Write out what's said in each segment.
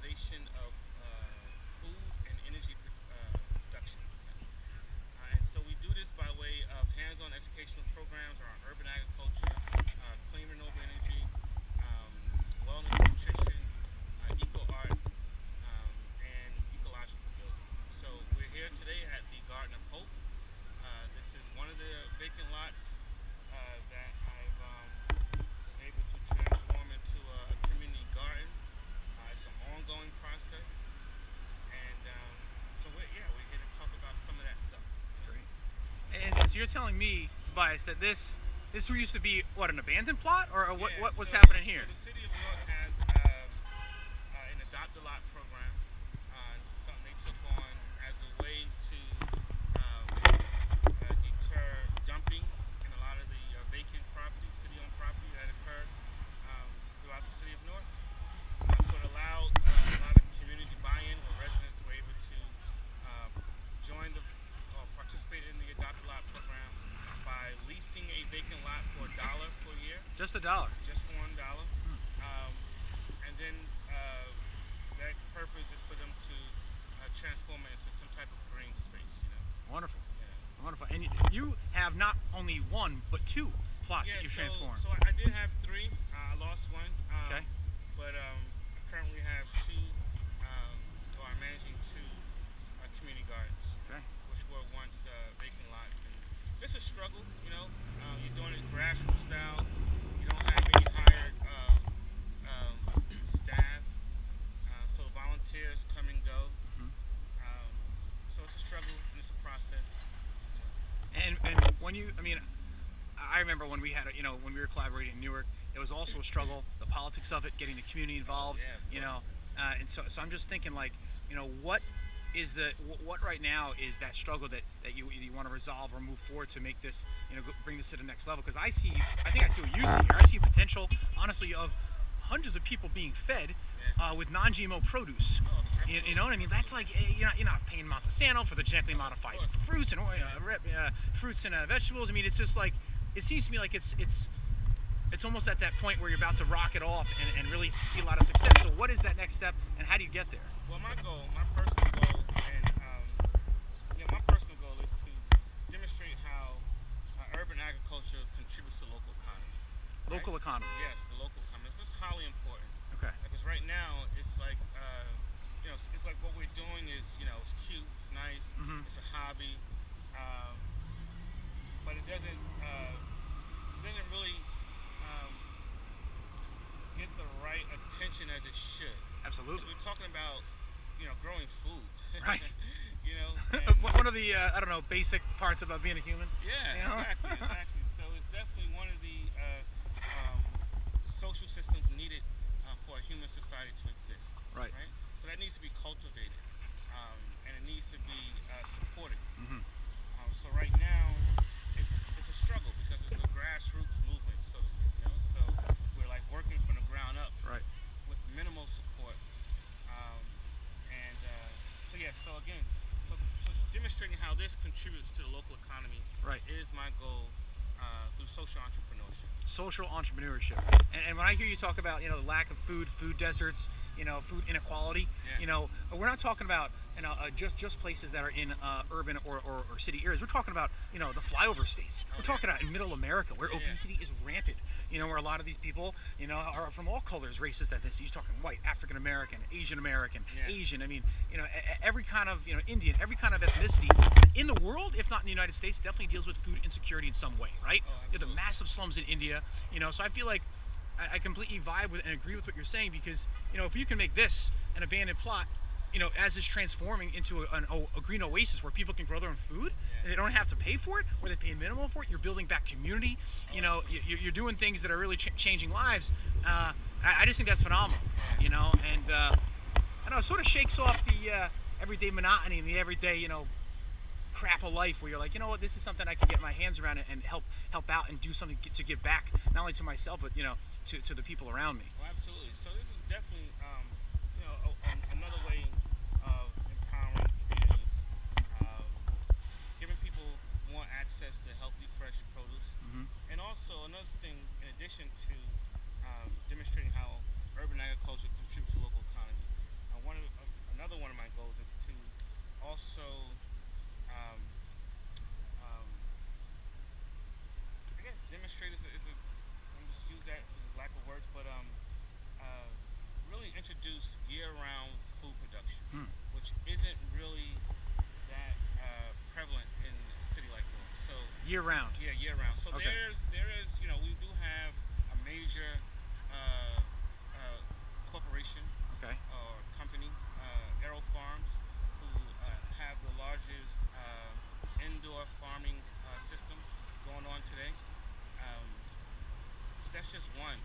industrialization of food and energy production. And so we do this by way of hands-on educational programs around urban agriculture, clean renewable energy, um, wellness nutrition, eco art, and ecological building. So we're here today at the Garden of Hope. This is one of the vacant lots that I've was able to transform into a community garden. It's an ongoing process, and so we're here to talk about some of that stuff. Great. And so you're telling me, Tobias, that this used to be what, an abandoned plot, or what's happening So here? the city of North has an adopt a lot program. This is something they took on as a way to deter dumping in a lot of the vacant property, city-owned property that occurred throughout the city of North. So it allowed a lot of community buy-in where residents were able to join the or participate in the adopt a lot program by leasing a vacant lot for $1 per year, Just $1. just for $1. And then that purpose is for them to transform it into some type of green space. Wonderful. Yeah. Wonderful. And you have not only one, but two plots that you've transformed. So I did have three. I lost one. Okay. But I currently have two, or I'm managing two community gardens, Okay. which were once vacant lots. And it's a struggle, you're doing it grassroots style. You don't have any hired staff, so volunteers come and go. Mhm. So it's a struggle and it's a process. And when I remember when we had, when we were collaborating in Newark, it was also a struggle, the politics of it, getting the community involved, Yeah, and so I'm just thinking, like, what is what right now is that struggle that you want to resolve or move forward to make this, bring this to the next level? Because I think I see what you see here. I see potential, honestly, of hundreds of people being fed with non-GMO produce. Oh, You know what I mean? That's like, you're not paying Monsanto for the genetically modified fruits and vegetables. I mean, it's just like, it seems to me like it's almost at that point where you're about to rock it off and really see a lot of success. So what is that next step, and how do you get there? Well, my personal goal, and my personal goal is to demonstrate how urban agriculture contributes to local economy. Local economy. Yes, the local economy. This is highly important. Okay. Because right now it's like, it's like what we're doing is, it's cute, it's nice, Mhm. it's a hobby, but it doesn't really get the right attention as it should. 'Cause Absolutely. we're talking about, growing food. Right. And One of the basic parts about being a human. yeah, exactly. So it's definitely one of the um, social systems needed for a human society to exist. Right. So that needs to be cultivated, and it needs to be supported. Mhm. So right now, it's a struggle because it's a grassroots movement, so to speak. So we're like working from the ground up Right. with minimal support. So again, so demonstrating how this contributes to the local economy Right. is my goal through social entrepreneurship. Social entrepreneurship. And when I hear you talk about, the lack of food deserts, food inequality, Yeah. we're not talking about, just places that are in urban or city areas. We're talking about, the flyover states. We're talking about in middle America, where Yeah. obesity is rampant, where a lot of these people, are from all colors, races, ethnicities. You're talking white, African American, Asian American, Yeah. Asian. I mean, every kind of, Indian, every kind of ethnicity in the world, if not in the United States, definitely deals with food insecurity in some way, right? Oh, You have the absolutely. massive slums in India, so I feel like I completely vibe with and agree with what you're saying, because, if you can make this an abandoned plot, as it's transforming into a green oasis where people can grow their own food, and they don't have to pay for it, or they pay minimal for it, you're building back community, you're doing things that are really changing lives. I just think that's phenomenal, and I don't know, it sort of shakes off the everyday monotony and the everyday, crap of life, where you're like, this is something I can get my hands around and help out and do something to give back, not only to myself, but to the people around me. Well, absolutely. So this is definitely, another way of empowering communities, giving people more access to healthy, fresh produce, Mhm. and also another thing, in addition to demonstrating how urban agriculture contributes to local economy. introduced year-round food production, Hmm. which isn't really that prevalent in a city like Newark. So Year round. yeah, year-round. So Okay. there is we do have a major corporation Okay. or company, Aero Farms, who have the largest indoor farming system going on today. Um, but that's just one,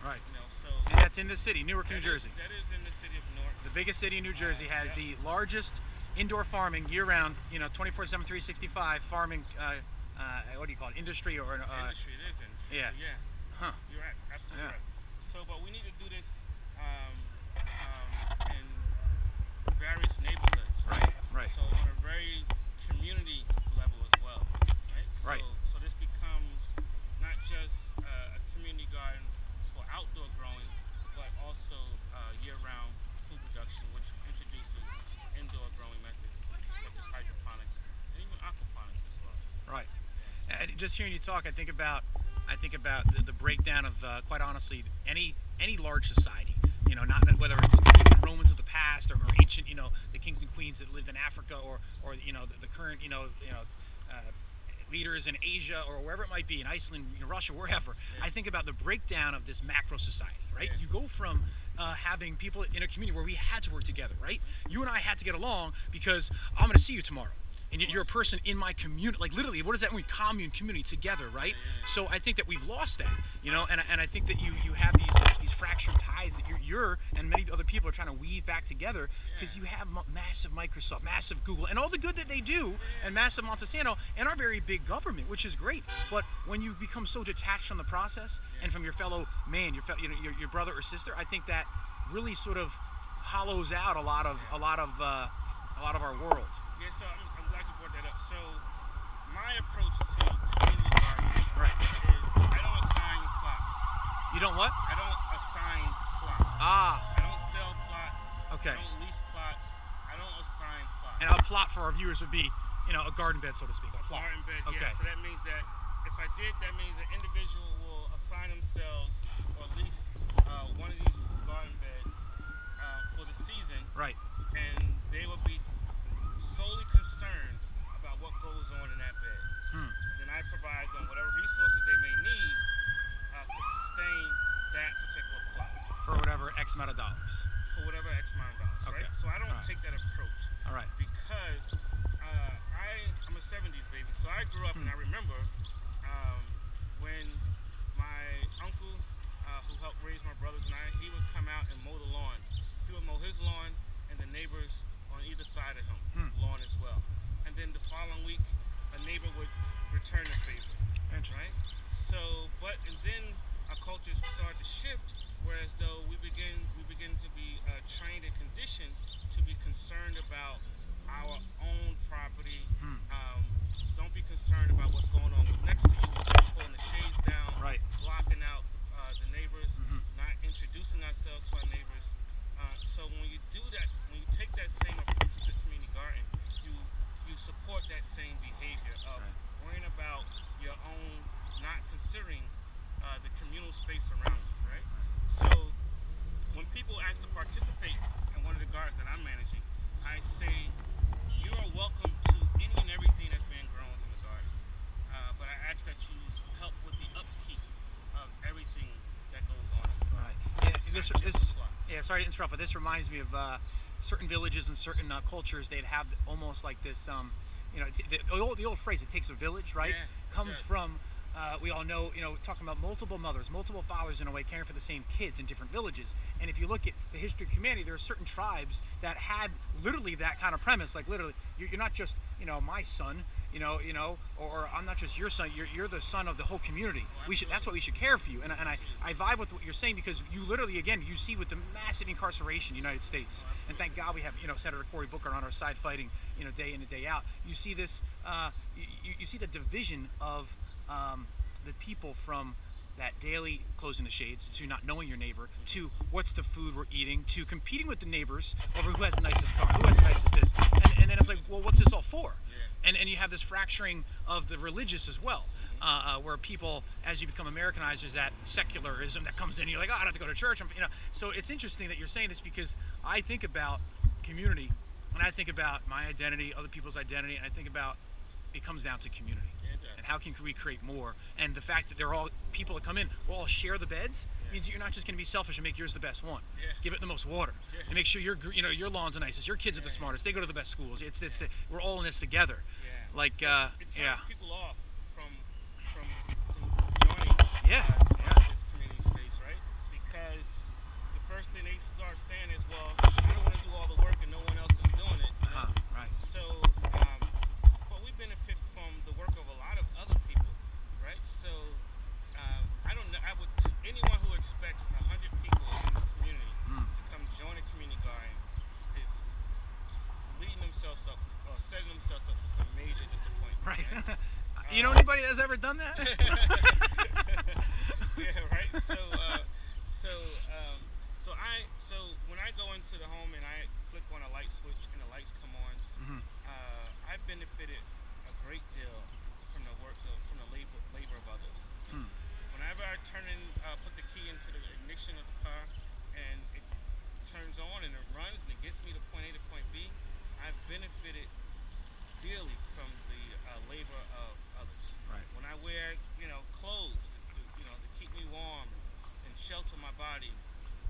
Right. So And that's in the city, Newark, New Jersey. that is in the city of Newark. The biggest city in New Jersey has Yep. the largest indoor farming year-round, 24/7, 365 farming. What do you call it? Industry or Industry, it is industry. yeah. So, yeah. Huh. You're right, absolutely Yeah. right. So, but we need to do this in various neighborhoods, Right. Right. So on a very community level as well, right? Right. So this becomes not just a community garden for outdoor growing, but also year-round food production, which introduces indoor growing methods such as hydroponics and even aquaponics as well. Right. And just hearing you talk, I think about the breakdown of quite honestly any large society. Not whether it's even Romans of the past or ancient, the kings and queens that lived in Africa or the current leaders in Asia or wherever it might be, in Iceland, Russia, wherever. Yeah. I think about the breakdown of this macro society, right? Yeah. You go from having people in a community where we had to work together, right? You and I had to get along because I'm going to see you tomorrow. And you're a person in my community, like literally, what does that mean? Commune, community, together, right? Yeah. So I think that we've lost that, and I think that you have these fractured ties that you're and many other people are trying to weave back together because you have massive Microsoft, massive Google, and all the good that they do, and massive Monsanto, and our very big government, which is great. But when you become so detached from the process and from your fellow man, your brother or sister, I think that really sort of hollows out a lot of our world. Yeah, so I'm glad you brought that up. So my approach to community gardening Right. is I don't assign plots. You don't what? I don't assign plots. Ah, I don't sell plots. Okay. I don't lease plots. I don't assign plots. and a plot for our viewers would be, a garden bed, so to speak. A plot. Garden bed, Okay. yeah. So that means that if I did, that means an individual will assign themselves or lease one of these garden beds for the season, Right. and they will be solely concerned about what goes on in that bed. Hmm. Then I provide them whatever resources they may need to sustain that particular plot For whatever X amount of dollars. for whatever X amount of dollars, Okay. right? So I don't Alright. take that approach All right. because I'm a 70s baby. So I grew up and I remember when my uncle, who helped raise my brothers and I, he would come out and mow the lawn. He would mow his lawn and the neighbors on either side of him lawn as well. And then the following week, a neighbor would return the favor, Interesting. right? So, and then our culture started to shift, whereas though we begin to be trained and conditioned to be concerned about our own property. Don't be concerned about what's going on with next to you. We're pulling the shades down, Right. blocking out the neighbors, not introducing ourselves to our neighbors. So when you do that, when you take that same approach to community garden, you support that same behavior of worrying about your own, not considering the communal space around you, right? So when people ask to participate in one of the gardens that I'm managing, I say you are welcome to any and everything that's being grown in the garden, but I ask that you help with the upkeep of everything that goes on in the garden. Right. Yeah, Not just the plot. sorry to interrupt, but this reminds me of certain villages and certain cultures. They'd have almost like this, the old phrase, it takes a village, right? Yeah, Comes sure. from, we all know, talking about multiple mothers, multiple fathers in a way, caring for the same kids in different villages. And if you look at the history of humanity, there are certain tribes that had literally that kind of premise, like literally, you're not just, my son, or I'm not just your son, you're the son of the whole community. That's why we should care for you. And I vibe with what you're saying, because you literally, again, you see with the massive incarceration in the United States, and thank God we have, Senator Cory Booker on our side fighting, day in and day out. You see this, you see the division of the people from that daily closing the shades, to not knowing your neighbor, to what's the food we're eating, to competing with the neighbors over who has the nicest car, who has the nicest this, and then it's like, well, what's this all for? Yeah. And you have this fracturing of the religious as well. where people, as you become Americanized, there's that secularism that comes in. You're like, oh, I don't have to go to church. So it's interesting that you're saying this, because I think about community, and I think about my identity, other people's identity, and I think about it comes down to community. And how can we create more? And the fact that they're all people that come in, will all share the beds, means you're not just going to be selfish and make yours the best one. Give it the most water, and make sure your lawn's the nicest, your kids are the smartest, they go to the best schools. We're all in this together. Like it turns people off from joining this community space, right? Because the first thing they start saying is, well, I don't want to do all the work and no one else is doing it. Right. So, but we benefit from the work of a lot of other people, right? So, I don't know. Anyone who expects 100 people in the community to come join a community garden is leading themselves up, or setting themselves up for some major disappointment. Right. You know anybody that's ever done that? Yeah, right. So when I go into the home and I flick on a light switch and the lights come on, I benefited a great deal from the work from the labor of others. Whenever I put the key into the ignition of the car and it turns on and it runs and it gets me to point A to point B, I've benefited dearly from the labor of others. Right. When I wear, clothes to keep me warm and shelter my body,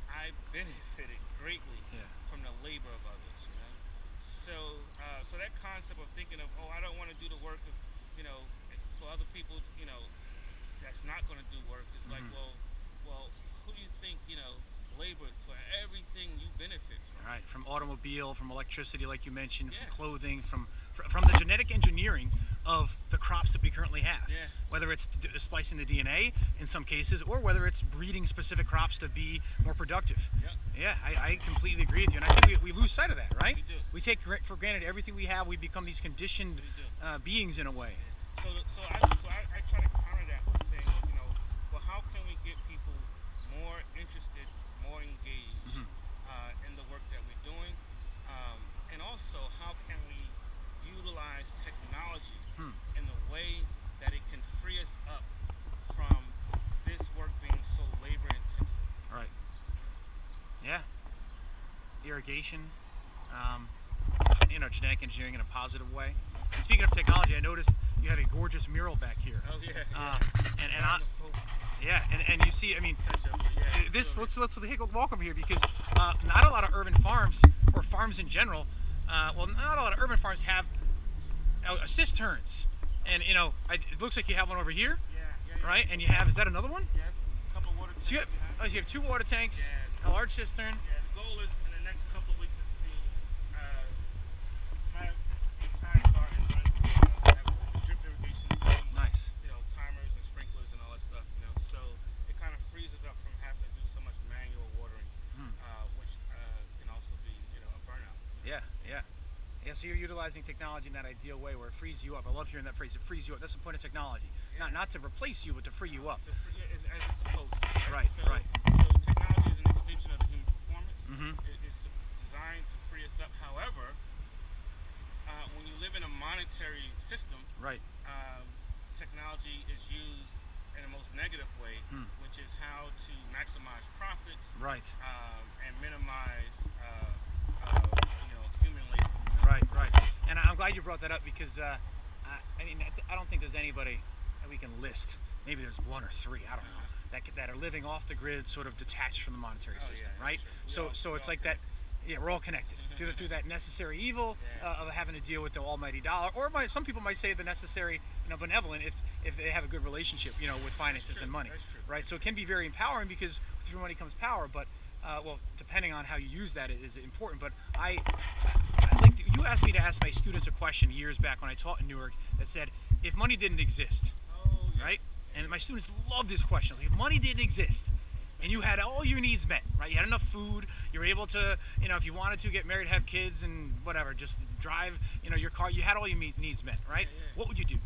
I benefited greatly from the labor of others. So that concept of thinking of, I don't want to do the work of, for other people, that's not going to do work. It's like, well, who do you think, labor for everything you benefit from? Right, from automobile, from electricity, like you mentioned, from clothing, from the genetic engineering of the crops that we currently have. Whether it's splicing the DNA in some cases, or whether it's breeding specific crops to be more productive. I completely agree with you, and I think we lose sight of that, right? We do. We take for granted everything we have. We become these conditioned beings in a way. So I try to counter that with saying, well, how can we get people more interested, more engaged in the work that we're doing, and also how can we utilize technology in a way that it can free us up from this work being so labor intensive. Right. Yeah. Irrigation, genetic engineering in a positive way. And speaking of technology, I noticed you have a gorgeous mural back here. Oh and you see, I mean, this. Let's take a walk over here, because not a lot of urban farms, or farms in general, not a lot of urban farms have cisterns, and it looks like you have one over here, right? And you have, is that another one? Yeah, a couple of water tanks. So you have 2 water tanks, Yeah, a large cistern. Yeah, the goal is in the next couple of weeks is to have the entire garden run have drip irrigation system. Nice. Timers and sprinklers and all that stuff. So it kind of frees us up from having to do so much manual watering, which can also be a burnout. Yeah. So you're utilizing technology in that ideal way where it frees you up. I love hearing that phrase. It frees you up. That's the point of technology. Not to replace you, but to free you up. As it's supposed to. Right. So technology is an extension of the human performance. It's designed to free us up. However, when you live in a monetary system, technology is used in the most negative way, which is how to maximize profits, and minimize human labor. Right. And I'm glad you brought that up, because I don't think there's anybody that we can list. Maybe there's 1 or 3, I don't know, that are living off the grid, sort of detached from the monetary system, right? So it's like that. Yeah, we're all connected through that necessary evil of having to deal with the almighty dollar, or some people might say the necessary, benevolent, if they have a good relationship, with finances and money, right? So it can be very empowering, because through money comes power, but depending on how you use that is important. But you asked me to ask my students a question years back when I taught in Newark that said, if money didn't exist, right? And my students loved this question. Like, if money didn't exist, and you had all your needs met, right? You had enough food, you were able to, if you wanted to get married, have kids, and whatever, just drive, your car, you had all your needs met, right? What would you do?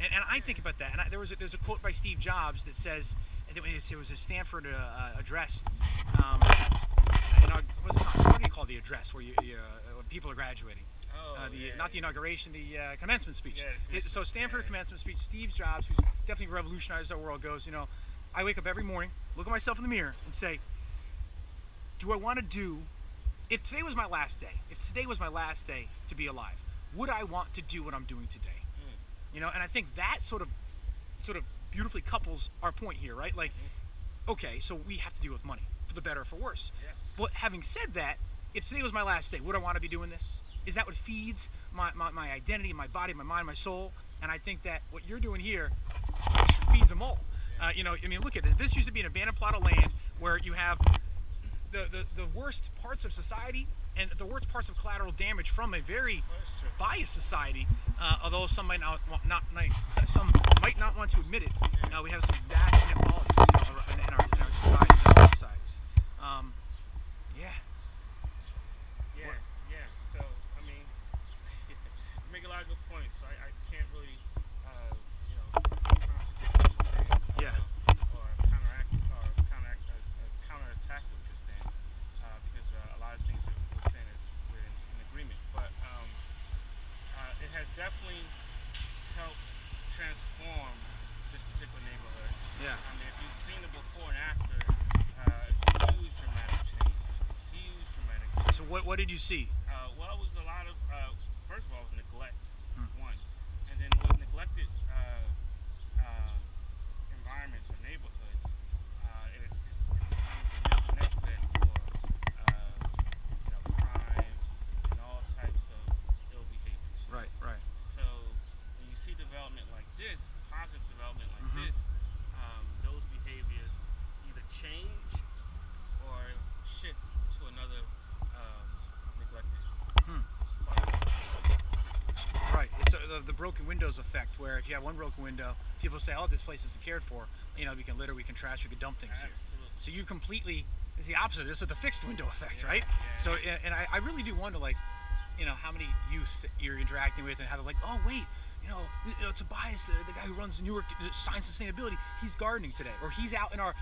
And I think about that, and there's a quote by Steve Jobs that says, it was a Stanford address. What do you call the address where when people are graduating? Not the inauguration, the commencement speech. So Stanford commencement speech. Steve Jobs, who's definitely revolutionized how the world goes. You know, I wake up every morning, look at myself in the mirror, and say, do I want to do? If today was my last day, if today was my last day to be alive, would I want to do what I'm doing today? You know, and I think that sort of beautifully couples our point here, right? Like, okay, so we have to deal with money, for the better or for worse. Yes. But having said that, if today was my last day, would I want to be doing this? Is that what feeds my identity, my body, my mind, my soul? And I think that what you're doing here feeds them all. You know, I mean, look at it. This used to be an abandoned plot of land where you have the worst parts of society and the worst parts of collateral damage from a very biased society. Although some might not want to admit it. We have some vast inequalities, you know, in our societies, in all societies. Yeah. Yeah. So I mean, you make a lot of good points. So I can't really, you know, contradict what you're saying. Yeah. Or counterattack what you're saying, because a lot of things that we're saying is we're in agreement. But it has definitely helped transform this particular neighborhood. Yeah. I mean, if you've seen it before and after, huge dramatic change. Huge dramatic change. So what did you see? Well, it was a lot of, first of all, it was neglect, one. And then with neglected environments or neighborhoods, it becomes a nest bed for, you know, crime and all types of ill behaviors. Right. So when you see development like this, positive development like this, those behaviors either change or shift to another neglected part. Right. It's the broken windows effect, where if you have one broken window, people say, "Oh, this place isn't cared for. You know, we can litter, we can trash, we can dump things here." Absolutely. So you completely, it's the opposite. This is the fixed window effect, Yeah, right? yeah. So, and I really do wonder, like, you know, how many youth that you're interacting with and how they're like, "Oh, wait, you know, Tobias, the guy who runs Newark Science Sustainability, he's gardening today, or he's out in our."